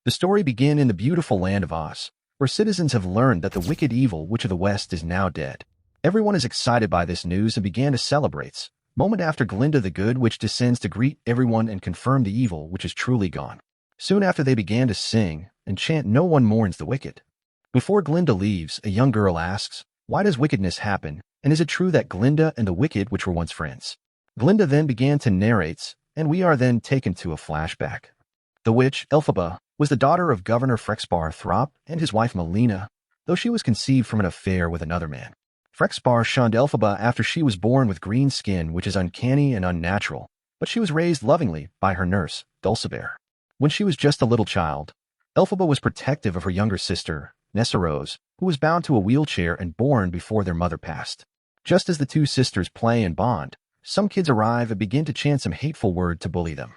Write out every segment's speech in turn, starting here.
The story began in the beautiful land of Oz, where citizens have learned that the wicked evil Witch of the West is now dead. Everyone is excited by this news and began to celebrate. Moment after Glinda the Good Witch descends to greet everyone and confirm the evil which is truly gone. Soon after they began to sing and chant "No one mourns the wicked." Before Glinda leaves, a young girl asks, "Why does wickedness happen, and is it true that Glinda and the wicked witch were once friends?" Glinda then began to narrate, and we are then taken to a flashback. The witch, Elphaba, was the daughter of Governor Elphaba Thropp and his wife Melina, though she was conceived from an affair with another man. Elphaba shunned Elphaba after she was born with green skin, which is uncanny and unnatural, but she was raised lovingly by her nurse, Dulcibert. When she was just a little child, Elphaba was protective of her younger sister, Nessarose, who was bound to a wheelchair and born before their mother passed. Just as the two sisters play and bond, some kids arrive and begin to chant some hateful word to bully them.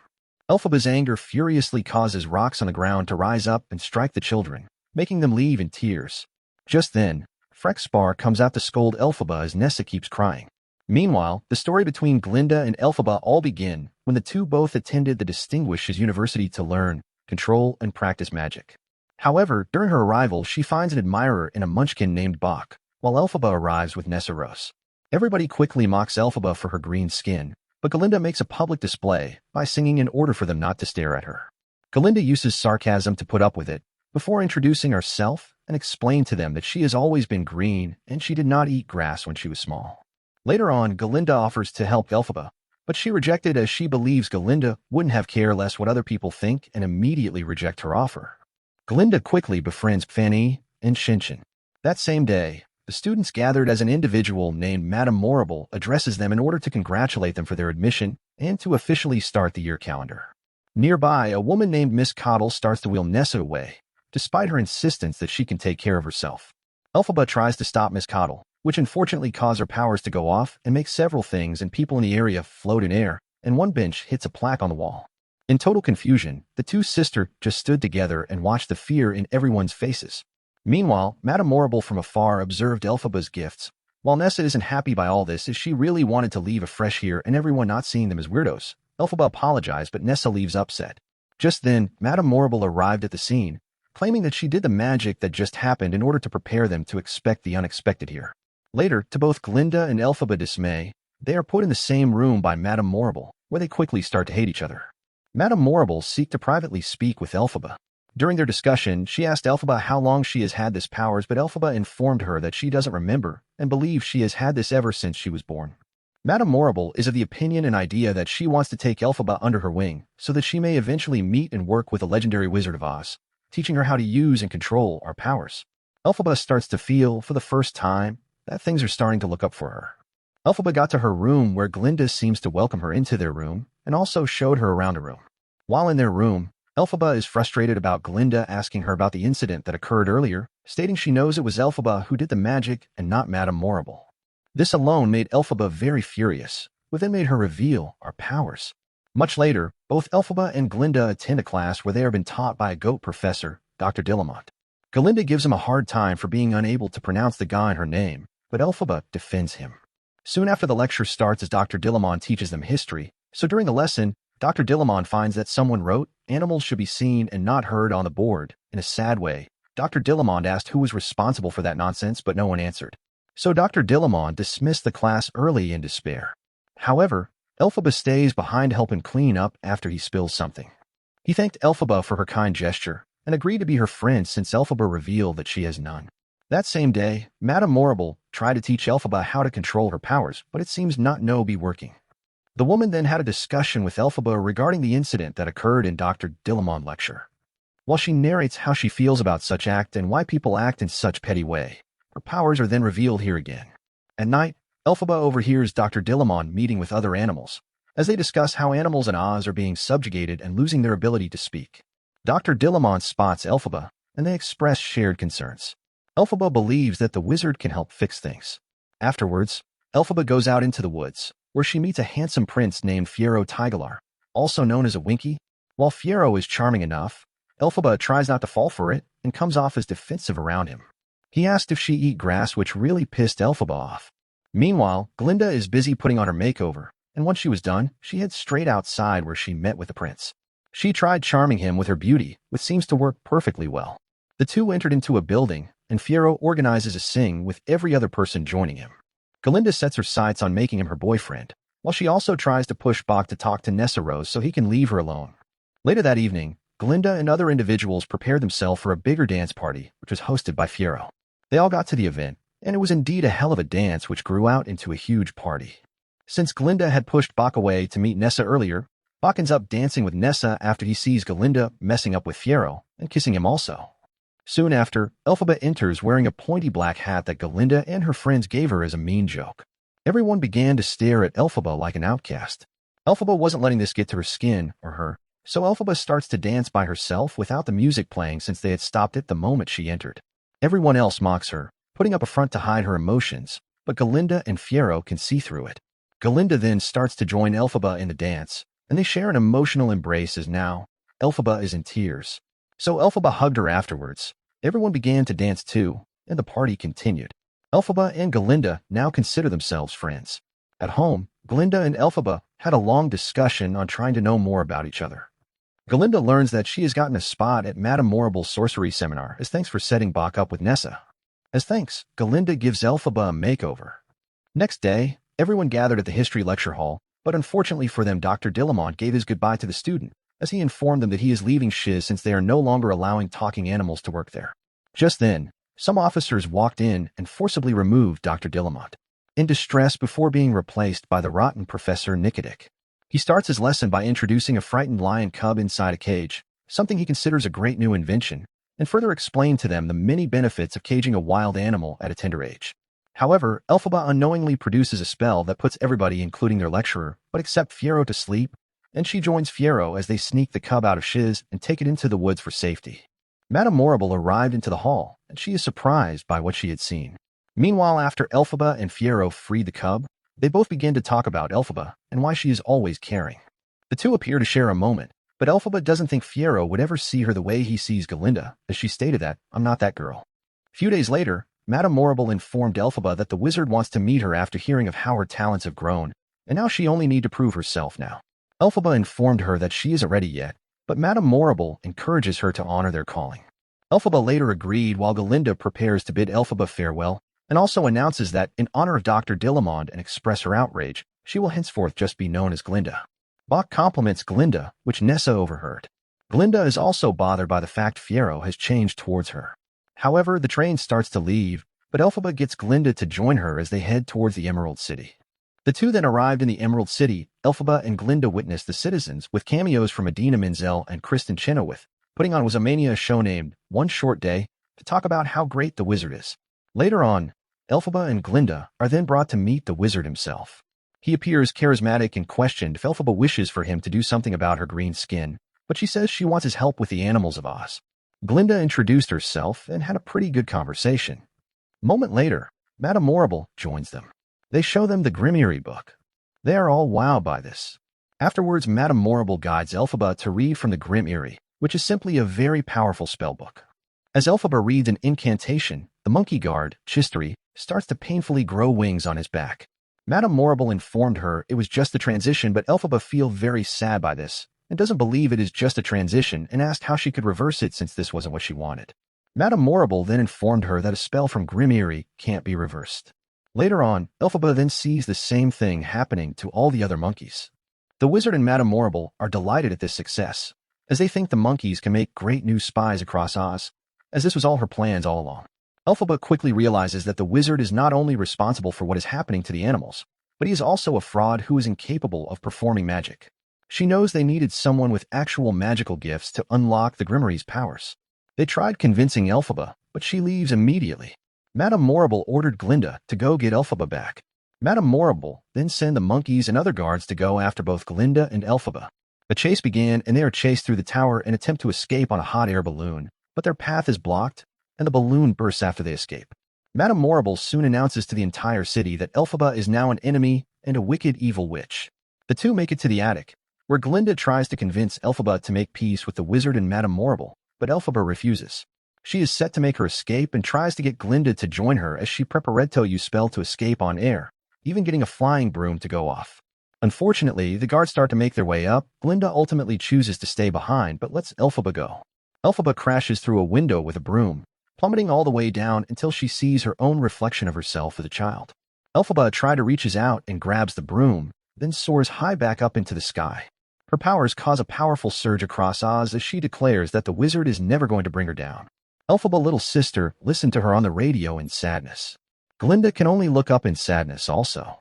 Elphaba's anger furiously causes rocks on the ground to rise up and strike the children, making them leave in tears. Just then, Elphaba comes out to scold Elphaba as Nessa keeps crying. Meanwhile, the story between Glinda and Elphaba all begin when the two both attended the distinguished Shiz University to learn, control, and practice magic. However, during her arrival, she finds an admirer in a Munchkin named Bach, while Elphaba arrives with Nessarose. Everybody quickly mocks Elphaba for her green skin, but Galinda makes a public display by singing in order for them not to stare at her. Galinda uses sarcasm to put up with it, before introducing herself and explain to them that she has always been green and she did not eat grass when she was small. Later on, Galinda offers to help Elphaba, but she rejected as she believes Galinda wouldn't have care less what other people think and immediately reject her offer. Galinda quickly befriends Fanny and Shinchin. That same day, the students gathered as an individual named Madame Morrible addresses them in order to congratulate them for their admission and to officially start the year calendar. Nearby, a woman named Miss Coddle starts to wheel Nessa away, despite her insistence that she can take care of herself. Elphaba tries to stop Miss Coddle, which unfortunately causes her powers to go off and make several things and people in the area float in air, and one bench hits a plaque on the wall. In total confusion, the two sisters just stood together and watched the fear in everyone's faces. Meanwhile, Madame Morrible from afar observed Elphaba's gifts. While Nessa isn't happy by all this as she really wanted to leave afresh here and everyone not seeing them as weirdos, Elphaba apologized but Nessa leaves upset. Just then, Madame Morrible arrived at the scene, claiming that she did the magic that just happened in order to prepare them to expect the unexpected here. Later, to both Glinda and Elphaba dismay, they are put in the same room by Madame Morrible, where they quickly start to hate each other. Madame Morrible seeks to privately speak with Elphaba. During their discussion, she asked Elphaba how long she has had this powers, but Elphaba informed her that she doesn't remember and believes she has had this ever since she was born. Madame Morrible is of the opinion and idea that she wants to take Elphaba under her wing so that she may eventually meet and work with the legendary Wizard of Oz, teaching her how to use and control our powers. Elphaba starts to feel, for the first time, that things are starting to look up for her. Elphaba got to her room where Glinda seems to welcome her into their room and also showed her around the room. While in their room, Elphaba is frustrated about Glinda asking her about the incident that occurred earlier, stating she knows it was Elphaba who did the magic and not Madame Morrible. This alone made Elphaba very furious, which then made her reveal our powers. Much later, both Elphaba and Glinda attend a class where they are being taught by a goat professor, Dr. Dillamont. Galinda gives him a hard time for being unable to pronounce the guy in her name, but Elphaba defends him. Soon after the lecture starts as Dr. Dillamont teaches them history, so during the lesson, Dr. Dillamont finds that someone wrote, "Animals should be seen and not heard" on the board. In a sad way, Dr. Dillamont asked who was responsible for that nonsense, but no one answered. So Dr. Dillamont dismissed the class early in despair. However, Elphaba stays behind helping clean up after he spills something. He thanked Elphaba for her kind gesture and agreed to be her friend since Elphaba revealed that she has none. That same day, Madame Morrible tried to teach Elphaba how to control her powers, but it seems not be working. The woman then had a discussion with Elphaba regarding the incident that occurred in Dr. Dillamont's lecture. While she narrates how she feels about such act and why people act in such petty way, her powers are then revealed here again. At night, Elphaba overhears Dr. Dillamont meeting with other animals, as they discuss how animals in Oz are being subjugated and losing their ability to speak. Dr. Dillamont spots Elphaba, and they express shared concerns. Elphaba believes that the wizard can help fix things. Afterwards, Elphaba goes out into the woods, where she meets a handsome prince named Fiyero Tigalar, also known as a Winky. While Fiyero is charming enough, Elphaba tries not to fall for it and comes off as defensive around him. He asked if she eat grass, which really pissed Elphaba off. Meanwhile, Glinda is busy putting on her makeover, and once she was done, she heads straight outside where she met with the prince. She tried charming him with her beauty, which seems to work perfectly well. The two entered into a building, and Fiyero organizes a sing with every other person joining him. Galinda sets her sights on making him her boyfriend, while she also tries to push Bach to talk to Nessarose so he can leave her alone. Later that evening, Galinda and other individuals prepared themselves for a bigger dance party, which was hosted by Fiyero. They all got to the event, and it was indeed a hell of a dance which grew out into a huge party. Since Galinda had pushed Bach away to meet Nessa earlier, Bach ends up dancing with Nessa after he sees Galinda messing up with Fiyero and kissing him also. Soon after, Elphaba enters wearing a pointy black hat that Galinda and her friends gave her as a mean joke. Everyone began to stare at Elphaba like an outcast. Elphaba wasn't letting this get to her skin or her, so Elphaba starts to dance by herself without the music playing since they had stopped it the moment she entered. Everyone else mocks her, putting up a front to hide her emotions, but Galinda and Fiyero can see through it. Galinda then starts to join Elphaba in the dance, and they share an emotional embrace as now Elphaba is in tears. So Elphaba hugged her afterwards. Everyone began to dance too, and the party continued. Elphaba and Galinda now consider themselves friends. At home, Galinda and Elphaba had a long discussion on trying to know more about each other. Galinda learns that she has gotten a spot at Madame Morrible's sorcery seminar as thanks for setting Bach up with Nessa. As thanks, Galinda gives Elphaba a makeover. Next day, everyone gathered at the history lecture hall, but unfortunately for them, Dr. Dillamont gave his goodbye to the student, as he informed them that he is leaving Shiz since they are no longer allowing talking animals to work there. Just then, some officers walked in and forcibly removed Dr. Dillamont, in distress before being replaced by the rotten Professor Nicodic. He starts his lesson by introducing a frightened lion cub inside a cage, something he considers a great new invention, and further explained to them the many benefits of caging a wild animal at a tender age. However, Elphaba unknowingly produces a spell that puts everybody, including their lecturer, but except Fiyero, to sleep, and she joins Fiyero as they sneak the cub out of Shiz and take it into the woods for safety. Madame Morrible arrived into the hall, and she is surprised by what she had seen. Meanwhile, after Elphaba and Fiyero freed the cub, they both begin to talk about Elphaba and why she is always caring. The two appear to share a moment, but Elphaba doesn't think Fiyero would ever see her the way he sees Galinda, as she stated that, "I'm not that girl." A few days later, Madame Morrible informed Elphaba that the wizard wants to meet her after hearing of how her talents have grown, and now she only need to prove herself now. Elphaba informed her that she isn't ready yet, but Madame Morrible encourages her to honor their calling. Elphaba later agreed while Galinda prepares to bid Elphaba farewell, and also announces that, in honor of Dr. Dillamond and express her outrage, she will henceforth just be known as Glinda. Bach compliments Glinda, which Nessa overheard. Glinda is also bothered by the fact Fiyero has changed towards her. However, the train starts to leave, but Elphaba gets Glinda to join her as they head towards the Emerald City. The two then arrived in the Emerald City. Elphaba and Glinda witnessed the citizens, with cameos from Adina Menzel and Kristen Chenoweth, putting on a show named One Short Day to talk about how great the wizard is. Later on, Elphaba and Glinda are then brought to meet the wizard himself. He appears charismatic and questioned if Elphaba wishes for him to do something about her green skin, but she says she wants his help with the animals of Oz. Glinda introduced herself and had a pretty good conversation. A moment later, Madame Morrible joins them. They show them the Grimoire book. They are all wowed by this. Afterwards, Madame Morrible guides Elphaba to read from the Grimoire, which is simply a very powerful spellbook. As Elphaba reads an incantation, the monkey guard, Chisteri, starts to painfully grow wings on his back. Madame Morrible informed her it was just a transition, but Elphaba feels very sad by this and doesn't believe it is just a transition and asked how she could reverse it since this wasn't what she wanted. Madame Morrible then informed her that a spell from Grimoire can't be reversed. Later on, Elphaba then sees the same thing happening to all the other monkeys. The wizard and Madame Morrible are delighted at this success, as they think the monkeys can make great new spies across Oz, as this was all her plans all along. Elphaba quickly realizes that the wizard is not only responsible for what is happening to the animals, but he is also a fraud who is incapable of performing magic. She knows they needed someone with actual magical gifts to unlock the Grimoire's powers. They tried convincing Elphaba, but she leaves immediately. Madame Morrible ordered Glinda to go get Elphaba back. Madame Morrible then sent the monkeys and other guards to go after both Glinda and Elphaba. The chase began, and they are chased through the tower and attempt to escape on a hot air balloon, but their path is blocked, and the balloon bursts after they escape. Madame Morrible soon announces to the entire city that Elphaba is now an enemy and a wicked evil witch. The two make it to the attic, where Glinda tries to convince Elphaba to make peace with the wizard and Madame Morrible, but Elphaba refuses. She is set to make her escape and tries to get Glinda to join her as she preparetto use spell to escape on air, even getting a flying broom to go off. Unfortunately, the guards start to make their way up. Glinda ultimately chooses to stay behind, but lets Elphaba go. Elphaba crashes through a window with a broom, plummeting all the way down until she sees her own reflection of herself as a child. Elphaba reaches out and grabs the broom, then soars high back up into the sky. Her powers cause a powerful surge across Oz as she declares that the wizard is never going to bring her down. Elphaba little sister listened to her on the radio in sadness. Glinda can only look up in sadness also,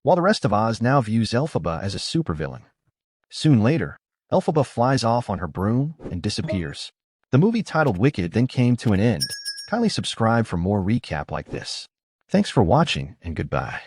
while the rest of Oz now views Elphaba as a supervillain. Soon later, Elphaba flies off on her broom and disappears. The movie titled Wicked then came to an end. Kindly subscribe for more recap like this. Thanks for watching and goodbye.